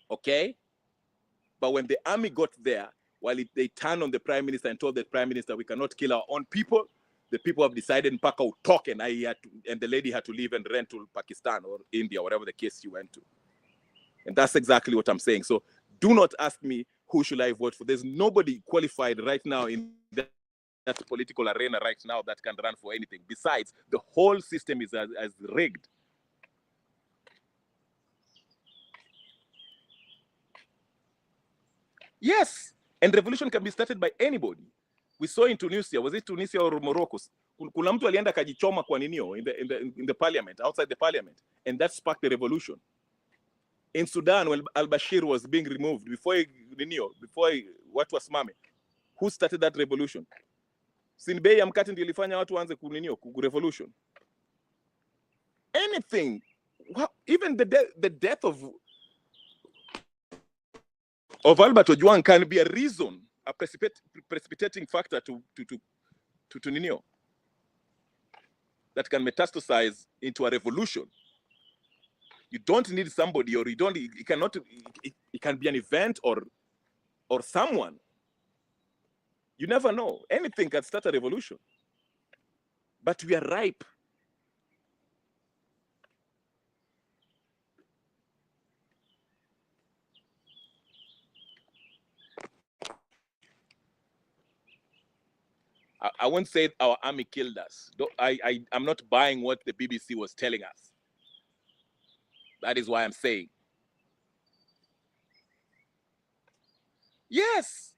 Okay? But when the army got there, while they turned on the prime minister and told the prime minister, we cannot kill our own people, the people have decided Mpaka would talk, and the lady had to leave and run to Pakistan or India, whatever the case she went to. And that's exactly what I'm saying. So do not ask me who should I vote for. There's nobody qualified right now in that political arena right now that can run for anything. Besides, the whole system is as rigged. Yes, and revolution can be started by anybody. We saw in Tunisia, was it Tunisia or Morocco? Kuna mtu alienda kajichoma kwa ninio in the parliament, outside the parliament, and that sparked the revolution. In Sudan, when al-Bashir was being removed, before watu wasimame, who started that revolution? Sinbei ya mkati ndio ilifanya watu waanze revolution. Anything, even the death of Albert Ojwang can be a reason, a precipitating factor to that can metastasize into a revolution. You don't need somebody, or it can be an event or someone. You never know. Anything can start a revolution. But we are ripe. I won't say our army killed us. I'm not buying what the BBC was telling us. That is why I'm saying. Yes.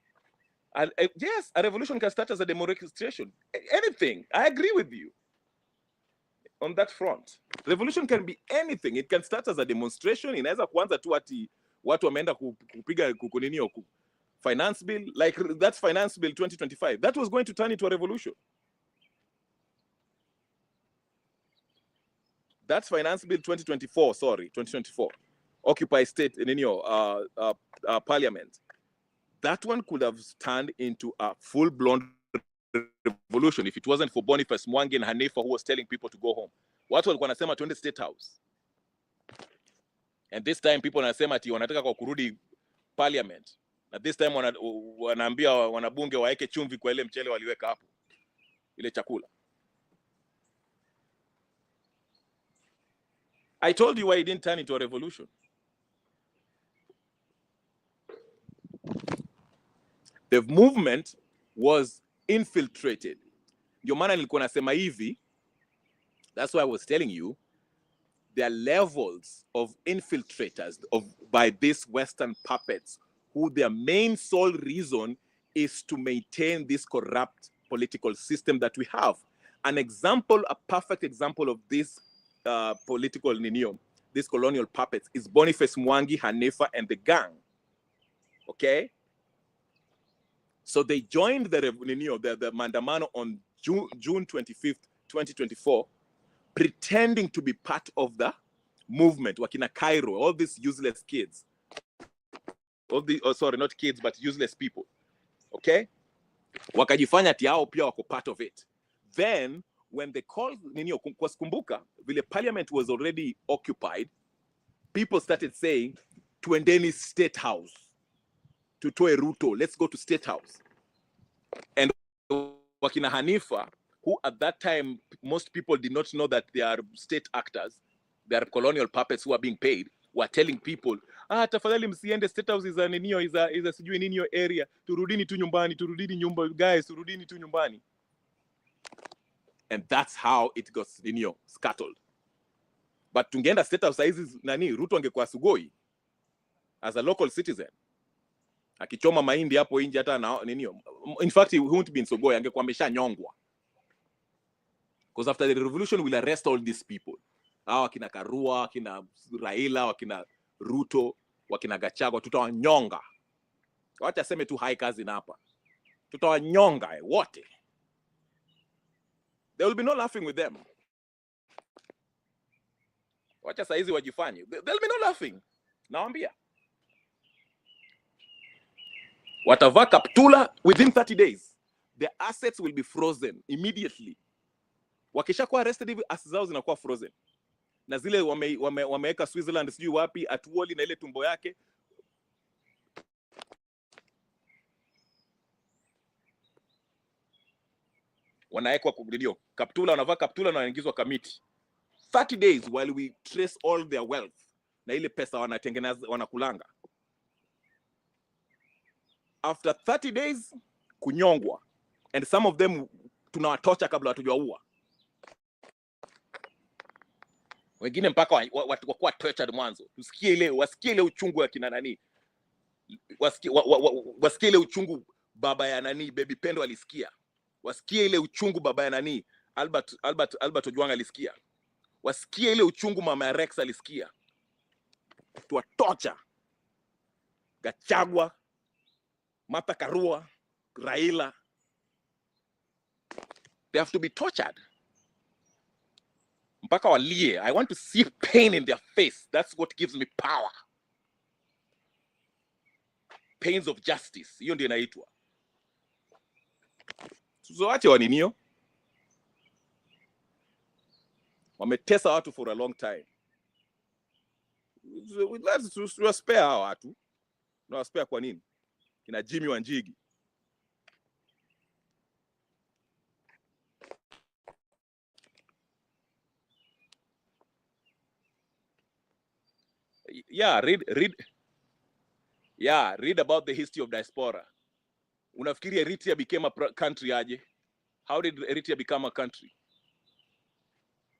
Yes, a revolution can start as a demonstration. Anything. I agree with you on that front. Revolution can be anything. It can start as a demonstration. Inaweza kuanza tu ati watu wameenda kupiga kukuninio finance bill, like that's finance bill 2025. That was going to turn into a revolution. That's finance bill 2024, sorry, 2024. Occupy state in your parliament. That one could have turned into a full-blown revolution if it wasn't for Boniface Mwangi and Hanifa who was telling people to go home. Watu walikuwa wanasema tuende State House. And this time people wanasema ati wanataka kwa kurudi parliament. At this time wanaambia wanabunge waeke chumvi kwa ile mchele waliweka hapo. Ile chakula.
I told you why it didn't turn into a revolution. The movement was infiltrated. Ndio maana nilikuwa nasema hivi, that's why I was telling you, there are levels of infiltrators by these Western puppets who their main sole reason is to maintain this corrupt political system that we have. An example, a perfect example of this political ninio, these colonial puppets, is Boniface Mwangi, Hanifa, and the gang. Okay? So they joined the Mandamano on June 25th, 2024, pretending to be part of the movement. Wakina Cairo, all these useless kids. Sorry, not kids, but useless people. Okay? Wakajifanya ati hao pia wako part of it. Then, when they called ninio, kwa kumbuka, vile parliament was already occupied, people started saying, tuendeni State House. Tutoe Ruto, let's go to State House. And wakina Hanifa, who at that time, most people did not know that they are state actors, they are colonial puppets who are being paid, were telling people, tafadhali msiende State House is a ninio, is a sijui ninio area, turudini tu nyumbani, guys, turudini tu nyumbani. And that's how it got ninio scuttled. But tungeenda State House sizes nani, Ruto angekuwa Sugoi as a local citizen. Akichoma mahindi hapo nje hata na ninio. In fact, he wouldn't be in Sugoi, angekuwa ameshanyongwa. Because after the revolution, we'll arrest all these people. Wakina Karua, wakina Raila, wakina Ruto, wakina Gachagua, tutawanyonga. Wacha seme tu hai kazi na hapa. Tutawanyonga wote. There will be no laughing with them. Wacha saizi wajifanye. There will be no laughing. Naambia. Watavaa kaptula within 30 days. Their assets will be frozen immediately. Wakishakuwa arrested hivi, assets zao zinakuwa frozen. Na zile wameweka Switzerland sijui wapi, atuoli na ile tumbo yake. Wanaekwa kudio. Kaptula, wanavaa kaptula na wanaingizwa kamiti. 30 days while we trace all their wealth. Na ile pesa wanatengeneza, wanakulanga. After 30 days, kunyongwa. And some of them tunawatocha kabla hatujaua. Wengine mpaka wakuwa tortured mwanzo. Wasikie ile uchungu ya kina nani. Wasikie ile uchungu baba ya nani, Baby Pendo alisikia. Wasikie ile uchungu baba ya nani, Albert Ojwang alisikia. Wasikie ile uchungu mama ya Rex alisikia. Tuwatocha. Gachagua, Martha Karua, Raila. They have to be tortured. Mpaka walie. I want to see pain in their face. That's what gives me power. Pains of justice. Hiyo ndio inaitwa. So wache waninio. Wametesa watu for a long time. Let's spare hao watu. Na spare kwa nini? Kina Jimmy Wanjigi. Yeah, read about the history of diaspora. Unafikiri Eritrea became a country aje? How did Eritrea become a country?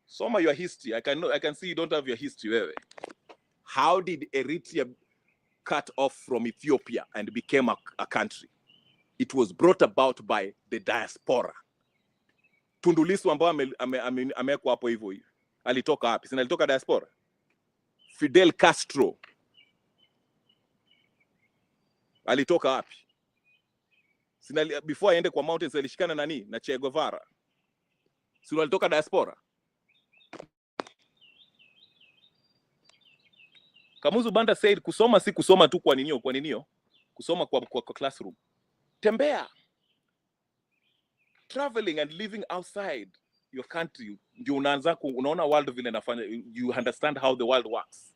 Soma your history. I can see you don't have your history wewe. How did Eritrea cut off from Ethiopia and became a country? It was brought about by the diaspora. Tundu Lissu ambao amekuwa hapo hivyo hivi. Alitoka wapi? Sina alitoka diaspora. Fidel Castro alitoka wapi? Sina before aende kwa mountains alishikana nani na Che Guevara. Sina alitoka diaspora. Kamuzu Banda said kusoma si kusoma tu kwa ninio. Kusoma kwa classroom. Tembea. Traveling and living outside your country. Ndio unaanza unaona world vile inafanya, you understand how the world works.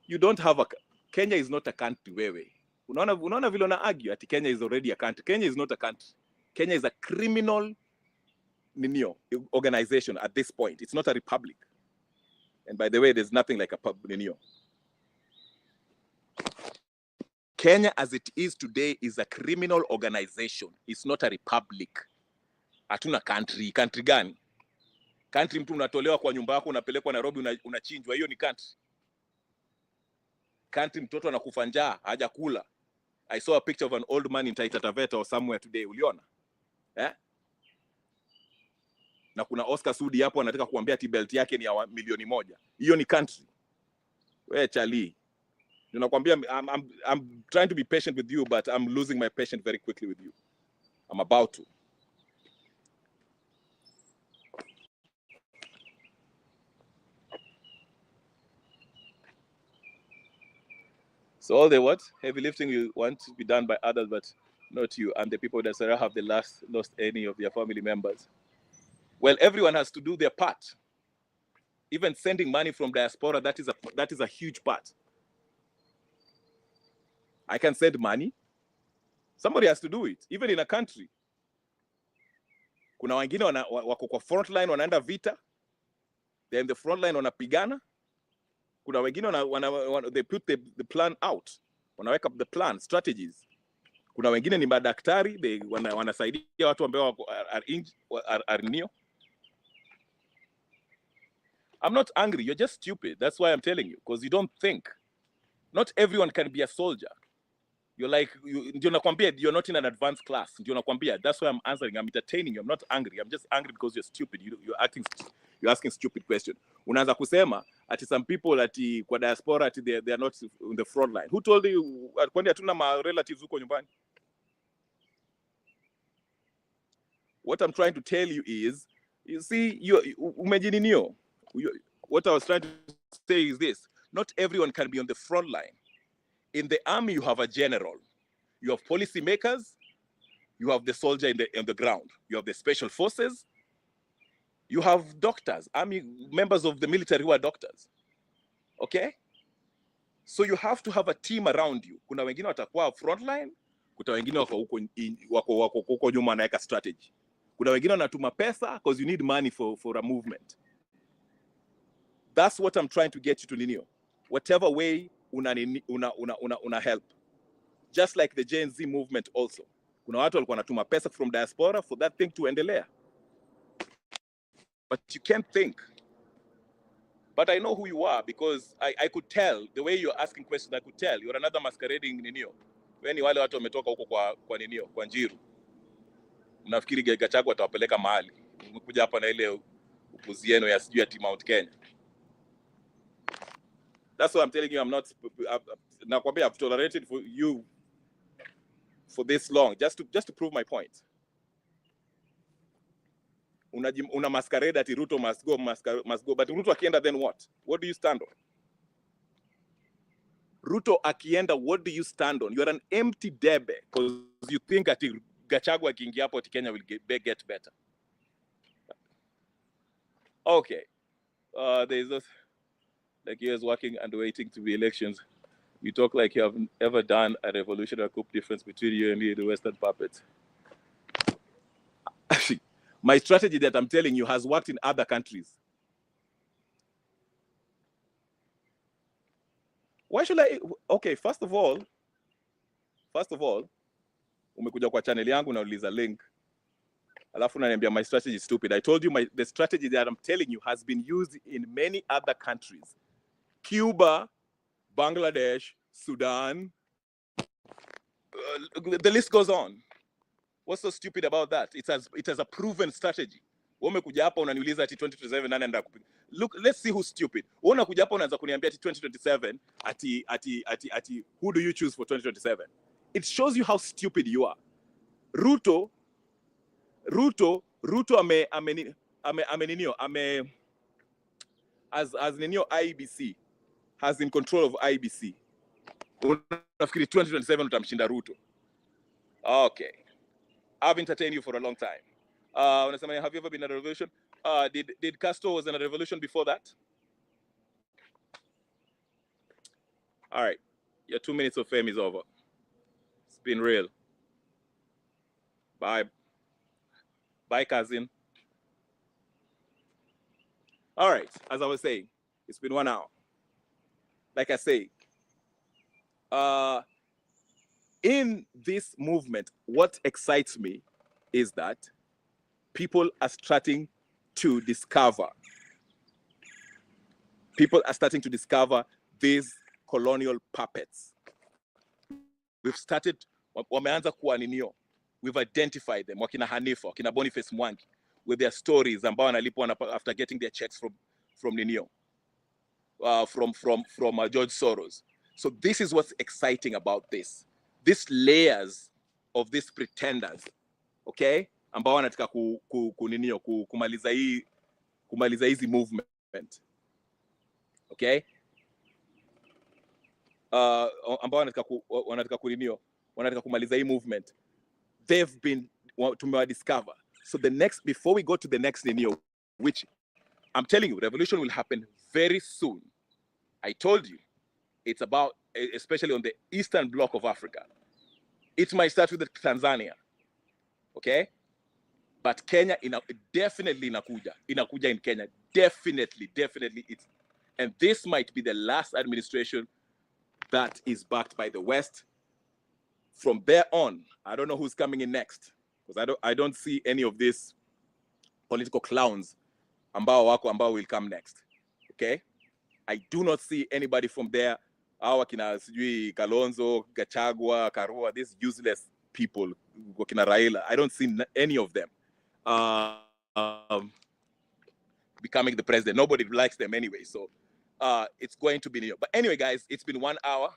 You don't have Kenya is not a country wewe. Unaona vile una argue ati Kenya is already a country. Kenya is not a country. Kenya is a criminal organization at this point. It's not a republic. And by the way, there's nothing like a Kenya as it is today is a criminal organization. It's not a republic. Hatuna country. Country gani? Country mtu unatolewa kwa nyumba yako unapelekwa Nairobi unachinjwa. Hiyo ni country. Country mtoto anakufa njaa hajakula. I saw a picture of an old man in Taita Taveta or somewhere today. Uliona? Na kuna Oscar Sudi hapo anataka kuambia ati belt yake ni ya 1,000,000. Hiyo ni country. Wewe chali. Ninakwambia I'm trying to be patient with you, but I'm losing my patience very quickly with you. I'm about to. So all the what? Heavy lifting you want to be done by others, but not you and the people that have lost any of their family members. Well, everyone has to do their part. Even sending money from diaspora, that is a huge part. I can send money. Somebody has to do it, even in a country. Kuna wengine wako kwa front line wanaenda vita. They're in the front line wanapigana. Kuna wengine they put the plan out. Wanaweka up the plan, strategies. Kuna wengine ni madaktari, wanasaidia watu ambao are neo. I'm not angry, you're just stupid. That's why I'm telling you, because you don't think. Not everyone can be a soldier. You're like, you're not in an advanced class. That's why I'm answering. I'm entertaining you. I'm not angry. I'm just angry because you're stupid. You're asking stupid questions. Unaanza kusema ati some people ati kwa diaspora ati they are not in the front line. Who told you kwani hatuna ma relatives huko nyumbani? What I'm trying to tell you is, you see, what I was trying to say is this: not everyone can be on the front line. In the army, you have a general, you have policy makers, you have the soldier on the ground, you have the special forces, you have doctors, army members of the military who are doctors. Okay? So you have to have a team around you. Kuna wengine watakuwa front line, kuna wengine wako huko nyuma naeka strategy. Kuna wengine wanatuma pesa because you need money for a movement. That's what I'm trying to get you to Ninio. Whatever way una help. Just like the Gen Z movement also. Kuna watu walikuwa wanatuma pesa from diaspora for that thing to endelea. But you can't think. But I know who you are because I could tell, the way you're asking questions, I could tell. You're another masquerading Ninio. Wewe ni wale watu wametoka huko kwa Ninio, kwa Njiru. Mnafikiri Gachagua atawapeleka mahali. Umekuja hapa na ile upuzi yenu ya sijui ati Mount Kenya. That's what I'm telling you. I've tolerated for you for this long, just to prove my point. Una masquerade ati Ruto must go, but Ruto akienda, then what? What do you stand on? Ruto akienda, what do you stand on? You're an empty debe because you think ati Gachagua akiingia hapo ati Kenya will get better. Okay. There's this, like years working and waiting to be elections. You talk like you have ever done a revolution or coup difference between you and me, the Western puppet. Actually, my strategy that I'm telling you has worked in other countries. Why should I? Okay, first of all, umekuja kwa channel yangu na uliza link. Alafu unaniambia my strategy is stupid. I told you the strategy that I'm telling you has been used in many other countries. Cuba, Bangladesh, Sudan. The list goes on. What's so stupid about that? It has a proven strategy. Umekuja hapa unaniuliza ati 2027 nani anaenda kupiga. Look, let's see who's stupid. Wewe unakuja hapa unaanza kuniambia ati 2027 ati who do you choose for 2027? It shows you how stupid you are. Ruto as ninio IBC has in control of IBC. Unafikiri 2027 utamshinda Ruto? Okay. I've entertained you for a long time. Have you ever been in a revolution? Did Castro was in a revolution before that? All right. Your 2 minutes of fame is over. It's been real. Bye. Bye, cousin. All right, as I was saying, it's been 1 hour. Like I say, in this movement, what excites me is that people are starting to discover. People are starting to discover these colonial puppets. We've started, wameanza kuwa ninio. We've identified them, wakina Hanifa, wakina Boniface Mwangi, with their stories ambao wanalipwa after getting their checks from Ninio, from George Soros. So this is what's exciting about this. These layers of these pretenders, okay, ambao wanataka kumaliza hizi movement, okay, ambao wanataka kumaliza hii movement. They've been discover. So the next, before we go to the next Ninio, which I'm telling you, revolution will happen very soon. I told you, it's about, especially on the eastern block of Africa. It might start with Tanzania, okay? But Kenya definitely inakuja in Kenya, definitely. And this might be the last administration that is backed by the West. From there on, I don't know who's coming in next, because I don't see any of these political clowns ambao will come next, okay? I do not see anybody from there. Kina sijui Kalonzo, Gachagua, Karua, these useless people, kina Raila. I don't see any of them becoming the president. Nobody likes them anyway, so it's going to be new. But anyway, guys, it's been 1 hour.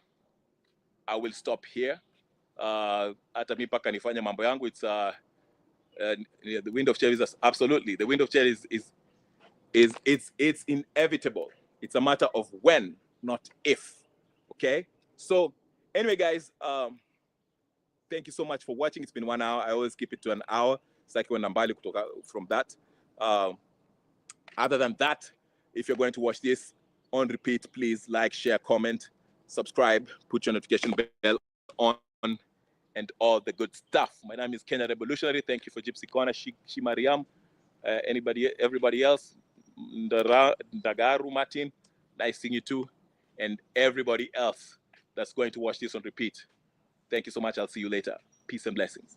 I will stop here. Hata mi paka nifanya mambo yangu. It's the wind of change is absolutely, the wind of change it's inevitable. It's a matter of when, not if. Okay, so anyway, guys, thank you so much for watching. It's been 1 hour. I always keep it to an hour. From that. Other than that, if you're going to watch this on repeat, please like, share, comment, subscribe, put your notification bell on, and all the good stuff. My name is Kenya Revolutionary. Thank you for Gypsy Corner, Shimariam, everybody else, Ndagaru Martin, nice seeing you too, and everybody else that's going to watch this on repeat. Thank you so much. I'll see you later. Peace and blessings.